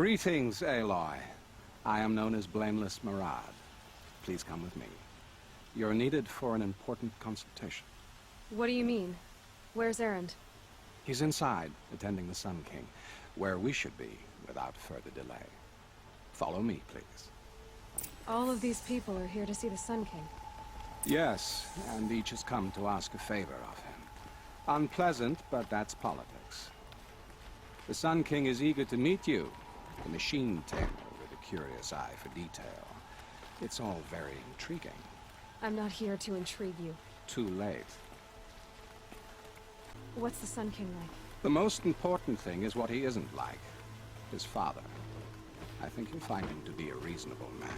Greetings, Aloy. I am known as Blameless Murad. Please come with me. You're needed for an important consultation. What do you mean? Where's Erend? He's inside, attending the Sun King, where we should be without further delay. Follow me, please. All of these people are here to see the Sun King. Yes, and each has come to ask a favor of him. Unpleasant, but that's politics. The Sun King is eager to meet you, the machine tamer with a curious eye for detail. It's all very intriguing. I'm not here to intrigue you. Too late. What's the Sun King like? The most important thing is what he isn't like. His father. I think you'll find him to be a reasonable man.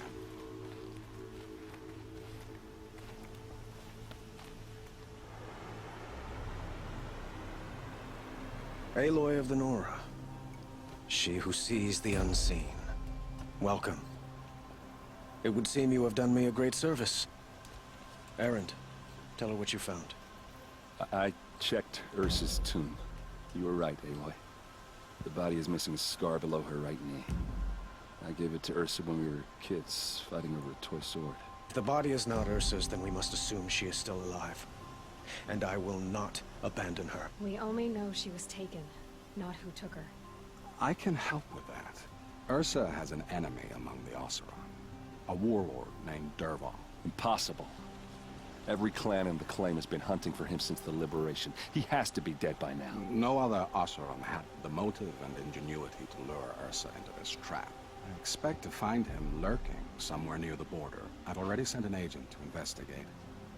Aloy of the Nora. She who sees the unseen. Welcome. It would seem you have done me a great service. Erend, tell her what you found. I checked Ursa's tomb. You were right, Aloy. The body is missing a scar below her right knee. I gave it to Ursa when we were kids, fighting over a toy sword. If the body is not Ursa's, then we must assume she is still alive. And I will not abandon her. We only know she was taken, not who took her. I can help with that. Ursa has an enemy among the Oseram. A warlord named Dervahl. Impossible. Every clan in the claim has been hunting for him since the liberation. He has to be dead by now. No other Oseram had the motive and ingenuity to lure Ursa into this trap. I expect to find him lurking somewhere near the border. I've already sent an agent to investigate.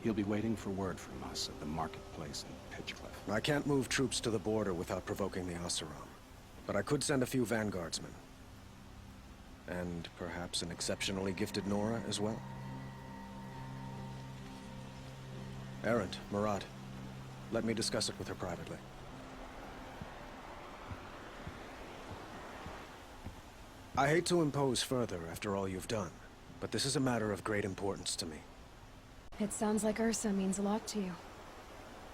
He'll be waiting for word from us at the marketplace in Pitchcliff. I can't move troops to the border without provoking the Oseram. But I could send a few vanguardsmen. And perhaps an exceptionally gifted Nora as well. Erend, Murad, let me discuss it with her privately. I hate to impose further after all you've done, but this is a matter of great importance to me. It sounds like Ursa means a lot to you.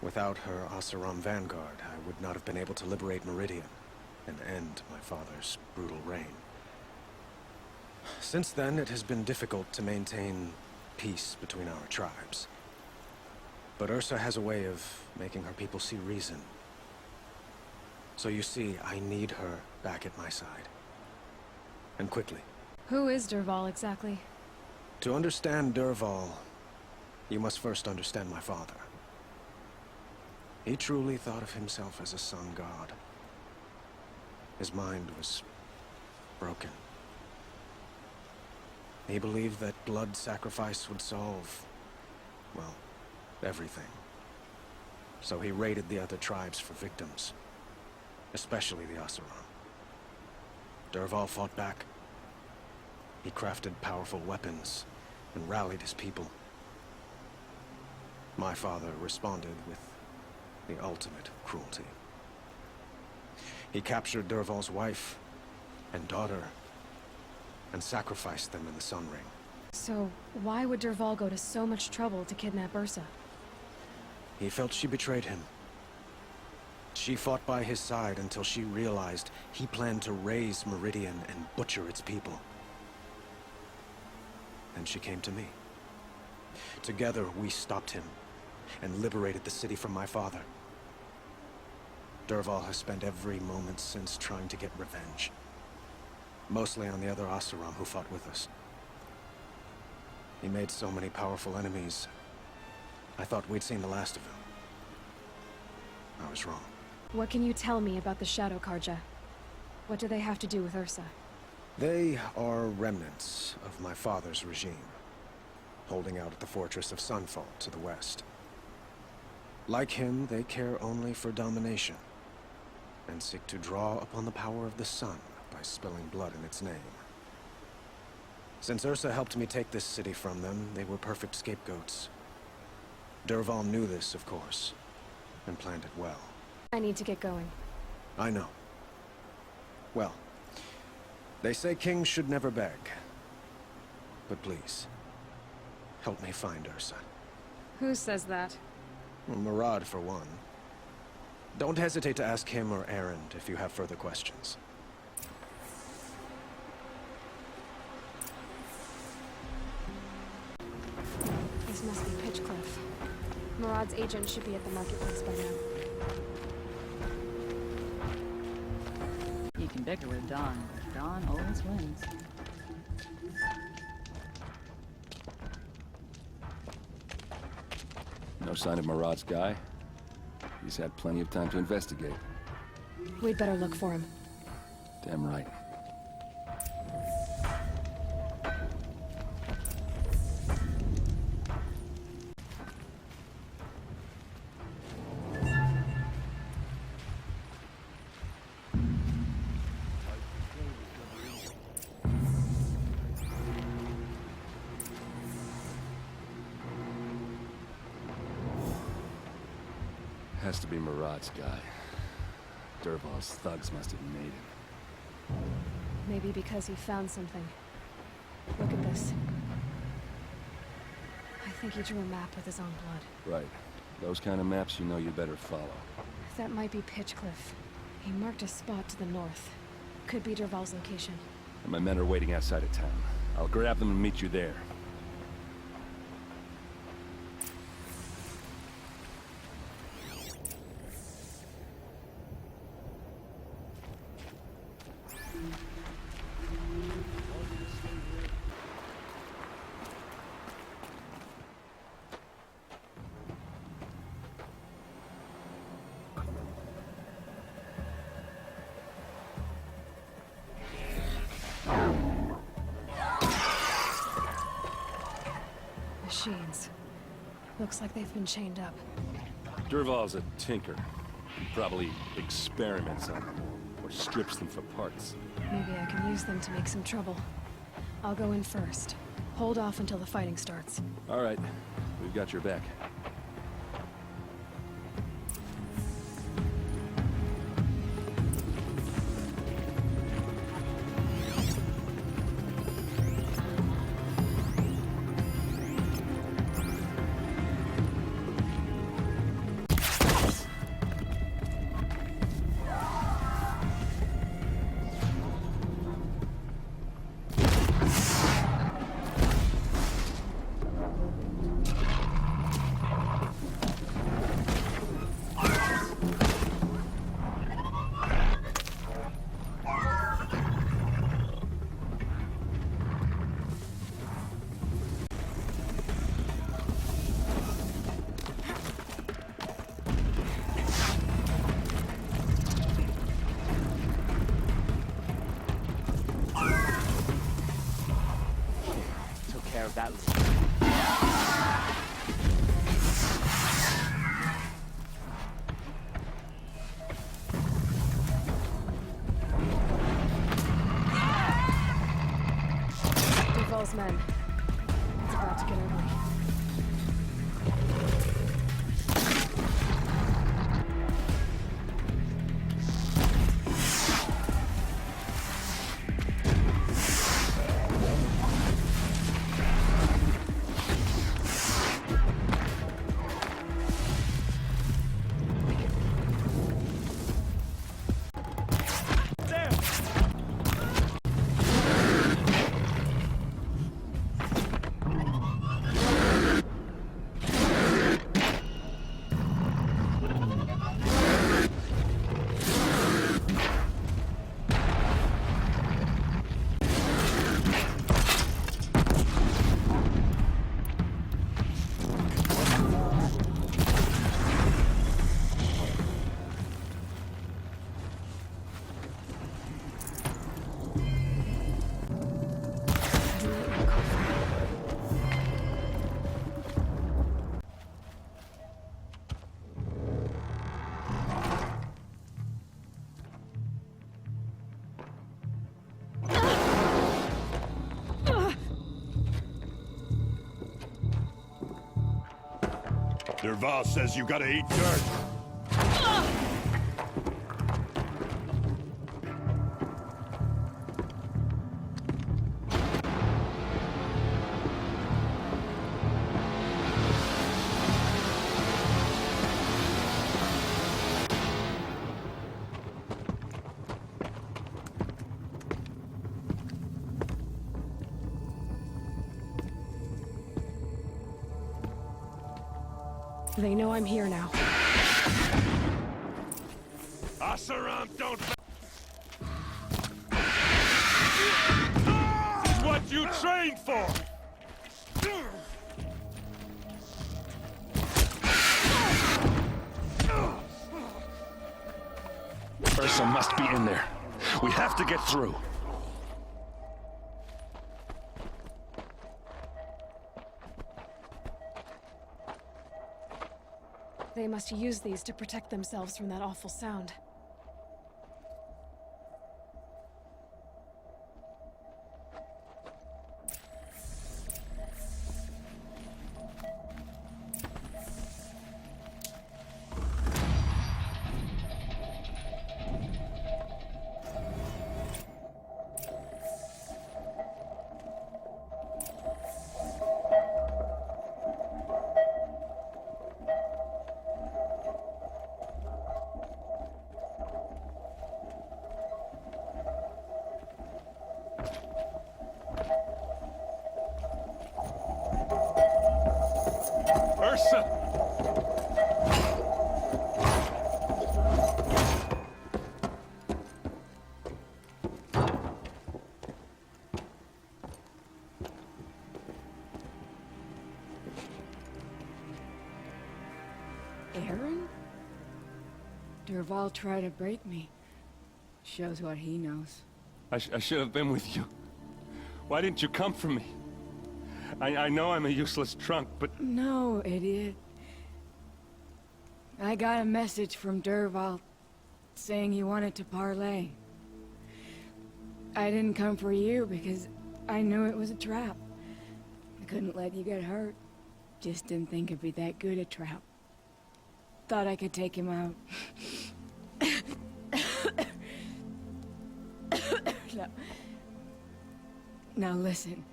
Without her Oseram vanguard, I would not have been able to liberate Meridian and end my father's brutal reign. Since then, it has been difficult to maintain peace between our tribes. But Ursa has a way of making her people see reason. So you see, I need her back at my side. And quickly. Who is Dervahl exactly? To understand Dervahl, you must first understand my father. He truly thought of himself as a sun god. His mind was broken. He believed that blood sacrifice would solve, well, everything. So he raided the other tribes for victims, especially the Oseram. Dervahl fought back. He crafted powerful weapons and rallied his people. My father responded with the ultimate cruelty. He captured Dervahl's wife and daughter and sacrificed them in the Sun Ring. So, why would Dervahl go to so much trouble to kidnap Ursa? He felt she betrayed him. She fought by his side until she realized he planned to raise Meridian and butcher its people. Then she came to me. Together, we stopped him and liberated the city from my father. Dervahl has spent every moment since trying to get revenge. Mostly on the other Oseram who fought with us. He made so many powerful enemies, I thought we'd seen the last of him. I was wrong. What can you tell me about the Shadow Karja? What do they have to do with Ursa? They are remnants of my father's regime, holding out at the fortress of Sunfall to the west. Like him, they care only for domination, and seek to draw upon the power of the sun by spilling blood in its name. Since Ursa helped me take this city from them, they were perfect scapegoats. Dervahl knew this, of course, and planned it well. I need to get going. I know. Well, they say kings should never beg. But please, help me find Ursa. Who says that? Well, Murad, for one. Don't hesitate to ask him or Erend if you have further questions. Murad's agent should be at the marketplace by now. You can bicker with Don. Don always wins. No sign of Murad's guy? He's had plenty of time to investigate. We'd better look for him. Damn right. Has to be Murad's guy. Dervahl's thugs must have made him. Maybe because he found something. Look at this. I think he drew a map with his own blood. Right. Those kind of maps you know you better follow. That might be Pitchcliff. He marked a spot to the north. Could be Dervahl's location. And my men are waiting outside of town. I'll grab them and meet you there. Machines. Looks like they've been chained up. Dervahl's a tinker. He probably experiments on them, or strips them for parts. Maybe I can use them to make some trouble. I'll go in first. Hold off until the fighting starts. All right. We've got your back. That Dervahl's men. It's about to get ugly. Dervahl says you gotta eat dirt. They know I'm here now. Asaram, don't. It's what you trained for. Ursa must be in there. We have to get through. They must use these to protect themselves from that awful sound. Ursa! Aaron? Dervahl tried to break me. Shows what he knows. I should have been with you. Why didn't you come for me? I know I'm a useless trunk, but... No, idiot. I got a message from Dervahl saying he wanted to parlay. I didn't come for you because I knew it was a trap. I couldn't let you get hurt. Just didn't think it'd be that good a trap. Thought I could take him out. Now listen.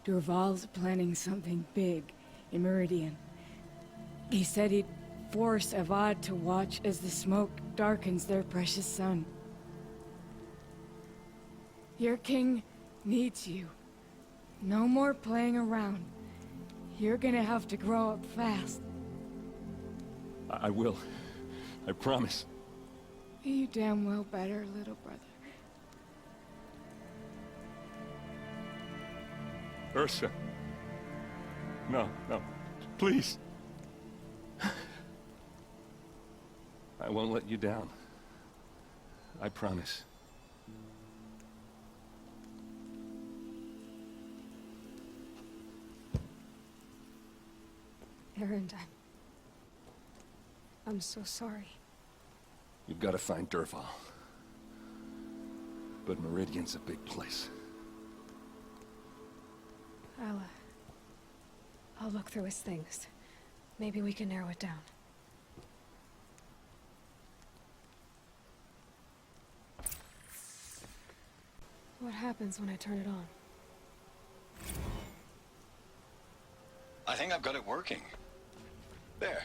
Dervahl's planning something big in Meridian. He said he'd force Avad to watch as the smoke darkens their precious sun. Your king needs you. No more playing around. You're gonna have to grow up fast. I will. I promise. You damn well better, little brother. Ursa. No, please. I won't let you down. I promise. Aaron, I'm so sorry. You've got to find Dervahl. But Meridian's a big place. I'll look through his things. Maybe we can narrow it down. What happens when I turn it on? I think I've got it working. There.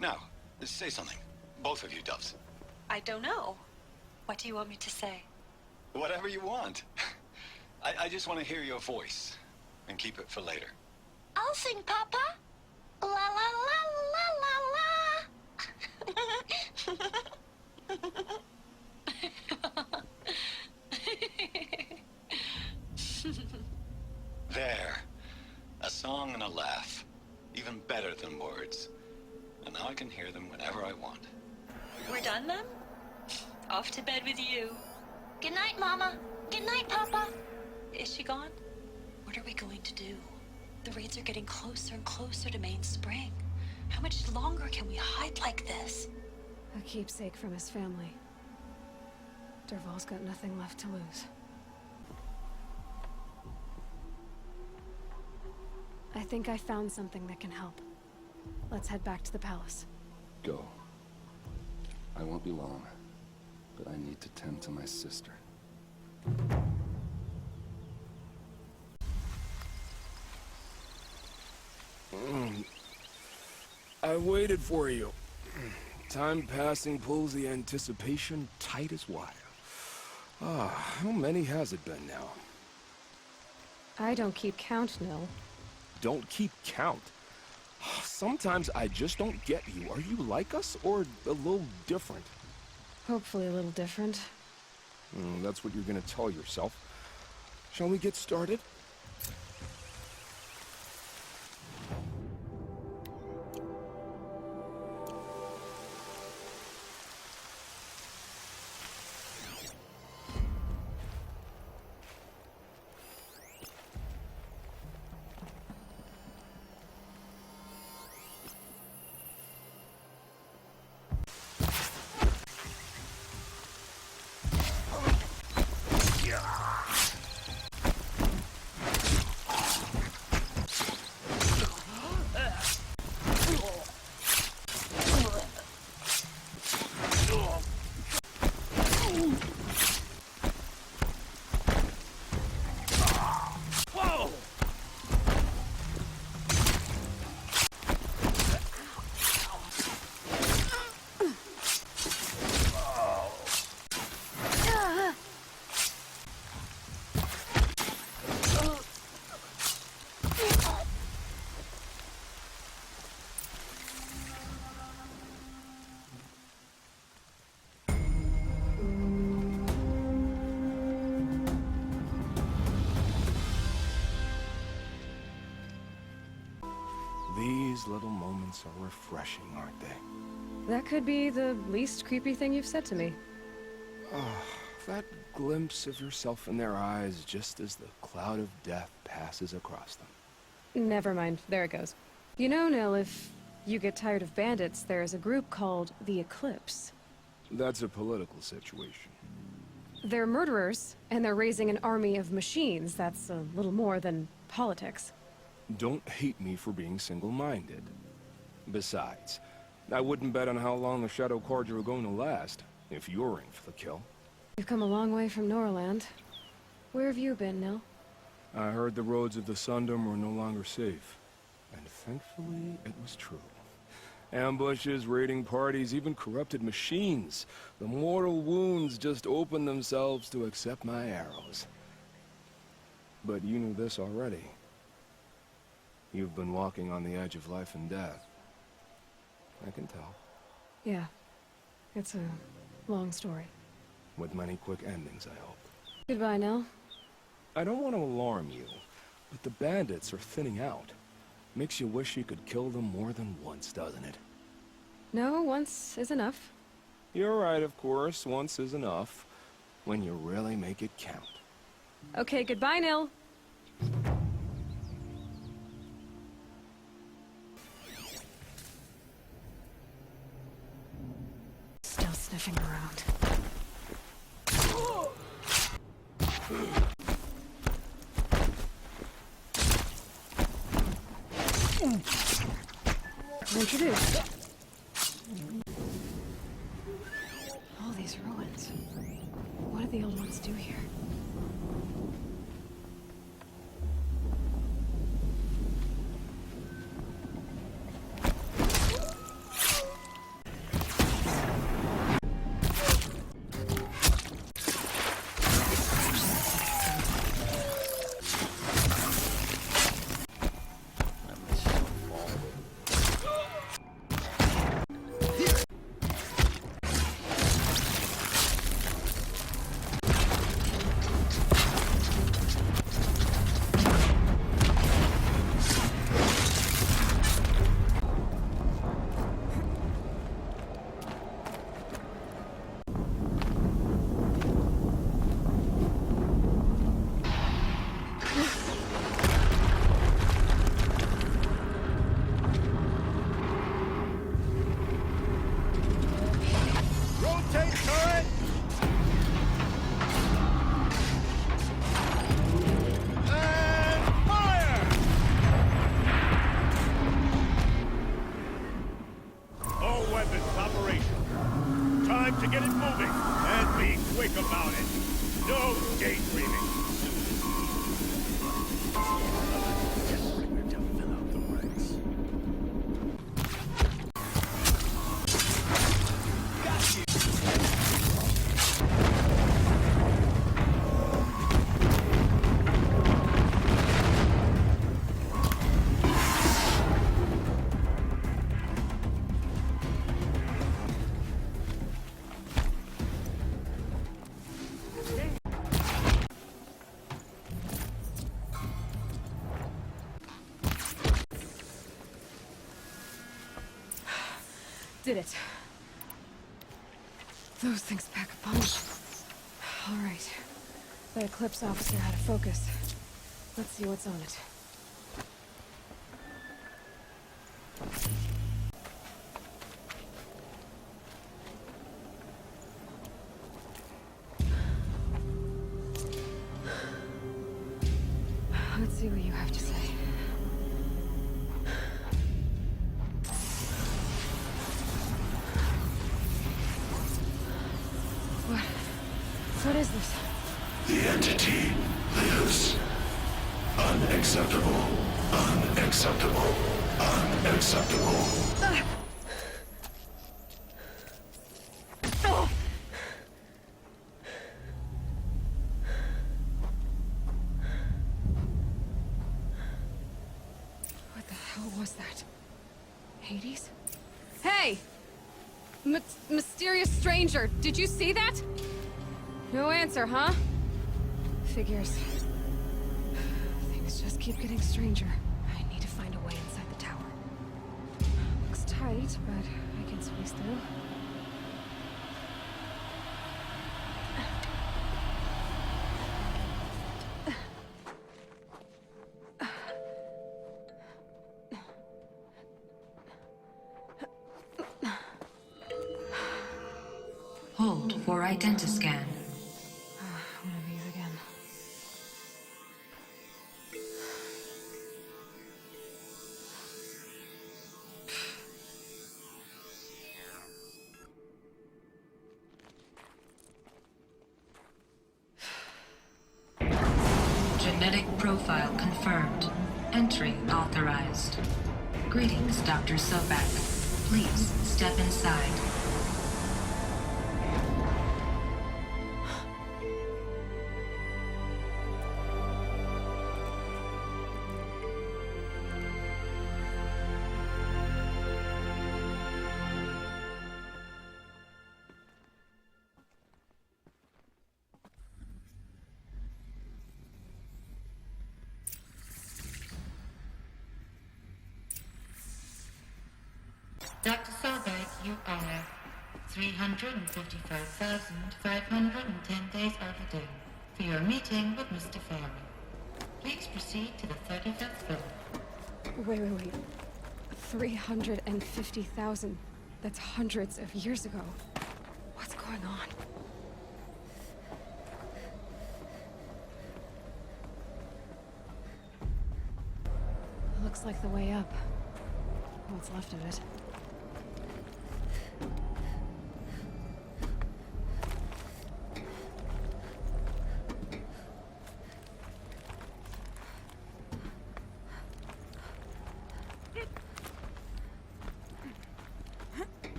Now, say something. Both of you, Doves. I don't know. What do you want me to say? Whatever you want. I just want to hear your voice. And keep it for later. I'll sing, Papa. La la la la la la. There. A song and a laugh. Even better than words. And now I can hear them whenever I want. We're done, Mom? Off to bed with you. Good night, Mama. Good night, Papa. Is she gone? What are we going to do? The raids are getting closer and closer to Main Spring. How much longer can we hide like this? A keepsake from his family. Dervahl's got nothing left to lose. I think I found something that can help. Let's head back to the palace. Go. I won't be long, but I need to tend to my sister. I waited for you. Time passing pulls the anticipation tight as wire. How many has it been now? I don't keep count, Nil. Don't keep count. Sometimes I just don't get you. Are you like us, or a little different? Hopefully a little different. That's what you're gonna tell yourself. Shall we get started? These little moments are refreshing, aren't they? That could be the least creepy thing you've said to me. That glimpse of yourself in their eyes just as the cloud of death passes across them. Never mind. There it goes. You know, Nil, if you get tired of bandits, there's a group called the Eclipse. That's a political situation. They're murderers, and they're raising an army of machines. That's a little more than politics. Don't hate me for being single-minded. Besides, I wouldn't bet on how long the Shadow cards are going to last, if you're in for the kill. You've come a long way from Norland. Where have you been, Nil? I heard the roads of the Sundom were no longer safe. And thankfully, it was true. Ambushes, raiding parties, even corrupted machines. The mortal wounds just opened themselves to accept my arrows. But you knew this already. You've been walking on the edge of life and death. I can tell. Yeah. It's a long story. With many quick endings, I hope. Goodbye, Nil. I don't want to alarm you, but the bandits are thinning out. Makes you wish you could kill them more than once, doesn't it? No, once is enough. You're right, of course. Once is enough. When you really make it count. Okay, goodbye, Nil. Still sniffing around. Introduced. All these ruins. What did the old ones do here? Did it. Those things pack a punch. All right. The Eclipse officer had a focus. Let's see what's on it. Let's see what you have to say. What is this? The entity lives. Unacceptable. Unacceptable. Unacceptable. What the hell was that? Hades? Hey! Mysterious stranger, did you see that? No answer, huh? Figures. Things just keep getting stranger. I need to find a way inside the tower. Looks tight, but I can squeeze through. Hold for identiscan. One of these again. Genetic profile confirmed. Entry authorized. Greetings, Dr. Sobek. Please step inside. Dr. Sobek, you are 355,510 days overdue for your meeting with Mr. Farley. Please proceed to the 35th floor. Wait. 350,000. That's hundreds of years ago. What's going on? Looks like the way up. What's left of it.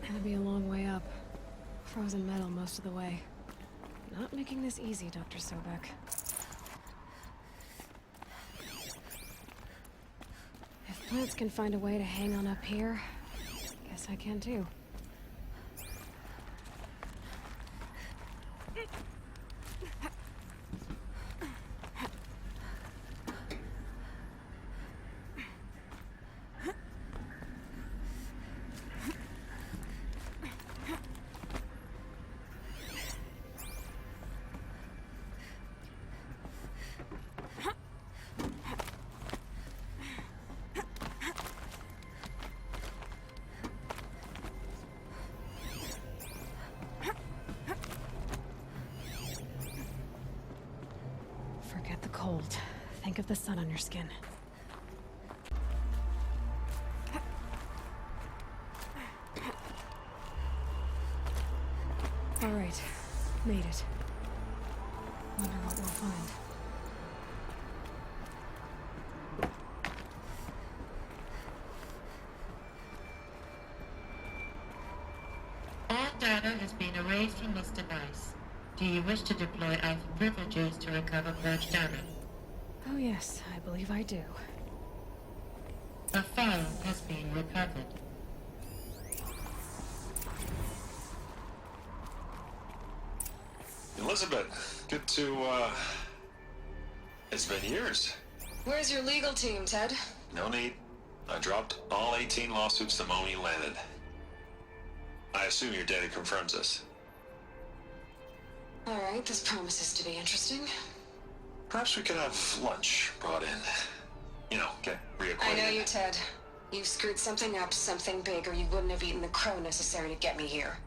Gonna be a long way up. Frozen metal most of the way. Not making this easy, Dr. Sobek. If plants can find a way to hang on up here, guess I can too. Forget the cold. Think of the sun on your skin. All right, made it. Wonder what we'll find. All data has been erased from this device. Do you wish to deploy alpha privileges to recover purged data? Oh yes, I believe I do. A file has been recovered. Elizabeth, good to, it's been years. Where's your legal team, Ted? No need. I dropped all 18 lawsuits the moment you landed. I assume your data confirms this. Alright, this promises to be interesting. Perhaps we could have lunch brought in. You know, get reacquainted. I know you, Ted. You've screwed something up, something big, or you wouldn't have eaten the crow necessary to get me here.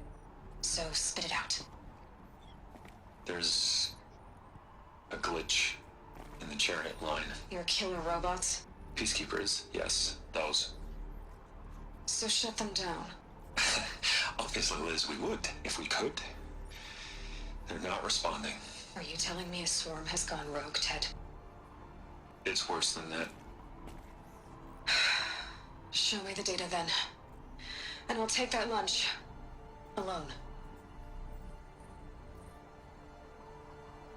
So, spit it out. There's a glitch in the chariot line. Your killer robots? Peacekeepers, yes, those. So shut them down. Obviously, Liz, we would, if we could. They're not responding. Are you telling me a swarm has gone rogue, Ted? It's worse than that. Show me the data then. And I'll take that lunch. Alone.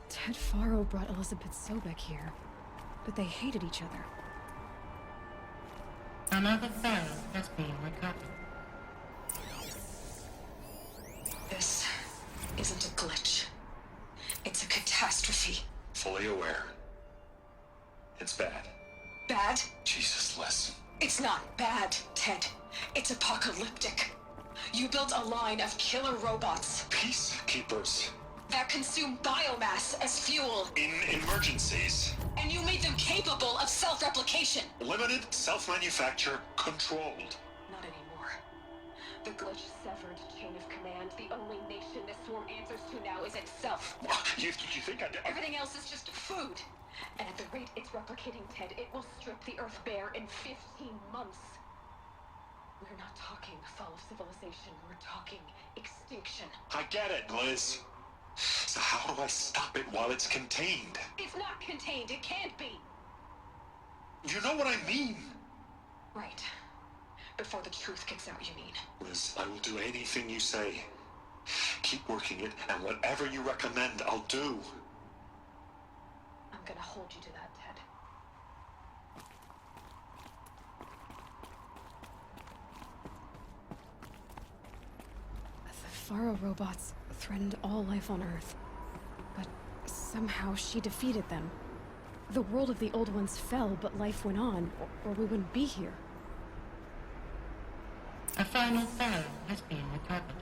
Ted Faro brought Elizabeth Sobek here, but they hated each other. Another file has been recovered. This isn't a glitch. It's a catastrophe. Fully aware. It's bad. Bad? Jesus, Liz. It's not bad, Ted. It's apocalyptic. You built a line of killer robots Peacekeepers. that consume biomass as fuel, In emergencies. and you made them capable of self-replication. Limited, self-manufacture, controlled. Not anymore. The glitch severed chain of command. The only nation this swarm answers to now is itself. You think I did? Everything else is just food. And at the rate it's replicating, Ted, it will strip the Earth bare in 15 months. We're not talking fall of civilization. We're talking extinction. I get it, Liz. So how do I stop it while it's contained? It's not contained. It can't be. You know what I mean? Right. Before the truth gets out, you mean? Liz, I will do anything you say. Keep working it, and whatever you recommend, I'll do. I'm gonna hold you to that, Ted. The Faro robots threatened all life on Earth. But somehow she defeated them. The world of the old ones fell, but life went on, or we wouldn't be here. A final file has been recovered.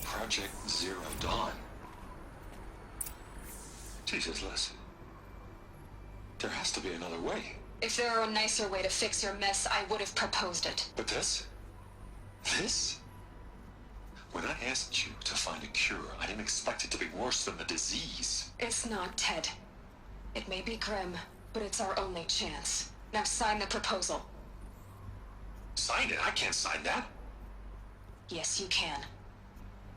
Project Zero Dawn. Jesus, Liz. There has to be another way. If there were a nicer way to fix your mess, I would have proposed it. But this? This? When I asked you to find a cure, I didn't expect it to be worse than the disease. It's not, Ted. It may be grim, but it's our only chance. Now sign the proposal. Sign it? I can't sign that. Yes, you can.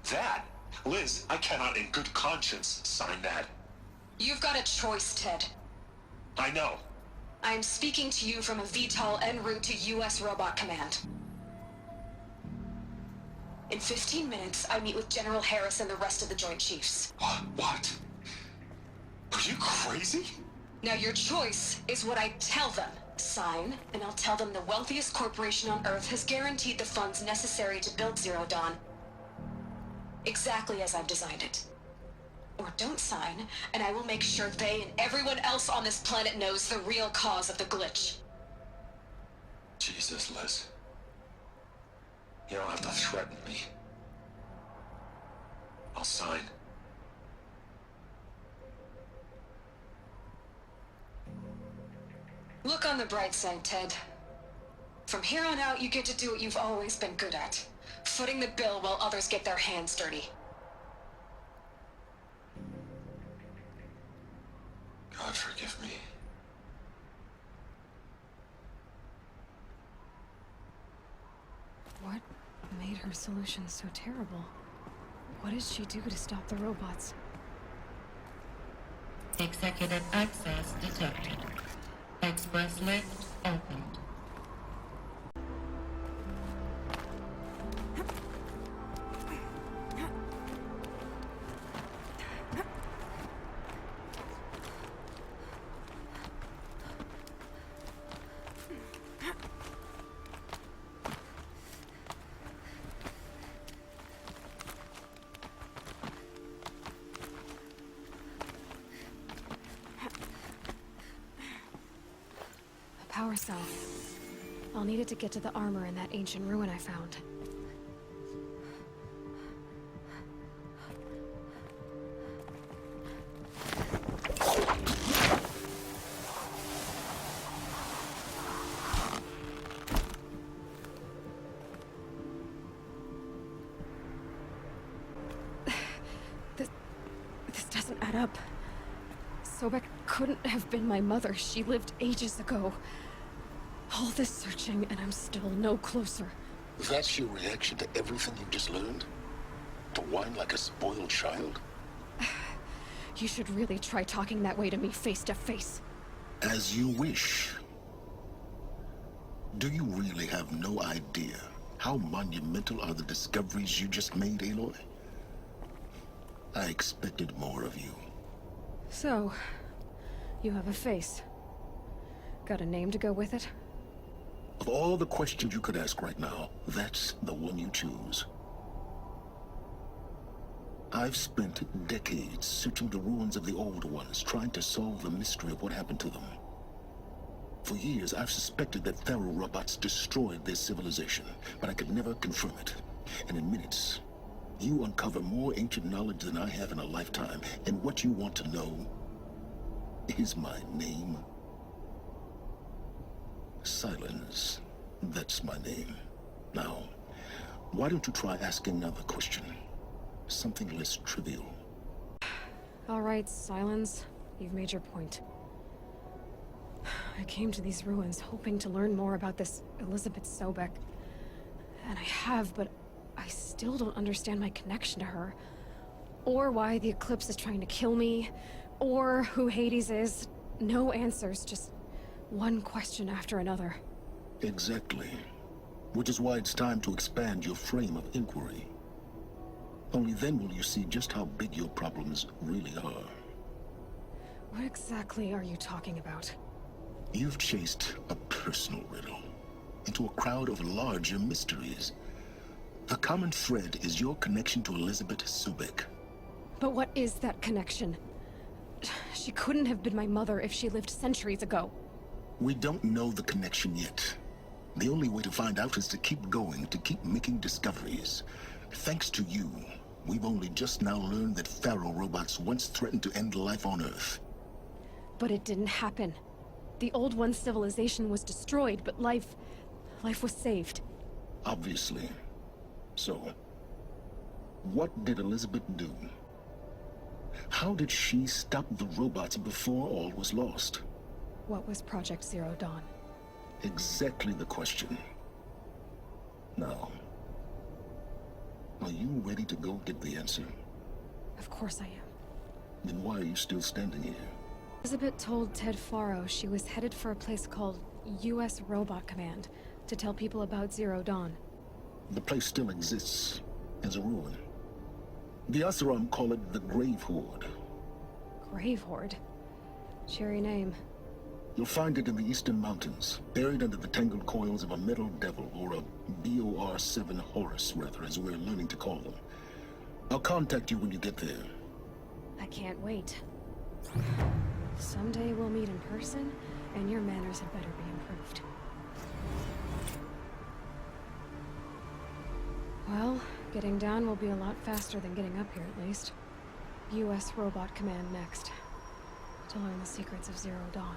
That? Liz, I cannot in good conscience sign that. You've got a choice, Ted. I know. I am speaking to you from a VTOL en route to U.S. Robot Command. In 15 minutes, I meet with General Harris and the rest of the Joint Chiefs. What? Are you crazy? Now your choice is what I tell them. Sign, and I'll tell them the wealthiest corporation on Earth has guaranteed the funds necessary to build Zero Dawn. Exactly as I've designed it. Or don't sign, and I will make sure they and everyone else on this planet knows the real cause of the glitch. Jesus, Liz. You don't have to threaten me. I'll sign. Look on the bright side, Ted. From here on out, you get to do what you've always been good at. Footing the bill while others get their hands dirty. God forgive me. What made her solution so terrible? What did she do to stop the robots? Executive access detected. Express lift opened. myself. I'll need it to get to the armor in that ancient ruin I found. This doesn't add up. Sobek couldn't have been my mother. She lived ages ago. All this searching, and I'm still no closer. That's your reaction to everything you just learned? To whine like a spoiled child? You should really try talking that way to me face to face. As you wish. Do you really have no idea how monumental are the discoveries you just made, Aloy? I expected more of you. So, you have a face. Got a name to go with it? Of all the questions you could ask right now, that's the one you choose. I've spent decades searching the ruins of the old ones, trying to solve the mystery of what happened to them. For years, I've suspected that Thero robots destroyed their civilization, but I could never confirm it. And in minutes, you uncover more ancient knowledge than I have in a lifetime, and what you want to know is my name. Silence. That's my name. Now, why don't you try asking another question? Something less trivial. All right, Silence. You've made your point. I came to these ruins hoping to learn more about this Elizabeth Sobek. And I have, but I still don't understand my connection to her. Or why the Eclipse is trying to kill me. Or who Hades is. No answers, just one question after another. Exactly. Which is why it's time to expand your frame of inquiry. Only then will you see just how big your problems really are. What exactly are you talking about? You've chased a personal riddle into a crowd of larger mysteries. The common thread is your connection to Elizabeth Sobek. But what is that connection? She couldn't have been my mother if she lived centuries ago. We don't know the connection yet. The only way to find out is to keep going, to keep making discoveries. Thanks to you, we've only just now learned that Pharaoh robots once threatened to end life on Earth. But it didn't happen. The Old One's civilization was destroyed, but life was saved. Obviously. So, what did Elizabeth do? How did she stop the robots before all was lost? What was Project Zero Dawn? Exactly the question. Now, are you ready to go get the answer? Of course I am. Then why are you still standing here? Elizabeth told Ted Faro she was headed for a place called U.S. Robot Command to tell people about Zero Dawn. The place still exists as a ruin. The Oseram call it the Grave Horde. Grave Horde? Cheery name. You'll find it in the Eastern Mountains, buried under the tangled coils of a metal devil, or a BOR-7 Horus, rather, as we're learning to call them. I'll contact you when you get there. I can't wait. Someday we'll meet in person, and your manners had better be improved. Well, getting down will be a lot faster than getting up here, at least. U.S. Robot Command next, to learn the secrets of Zero Dawn.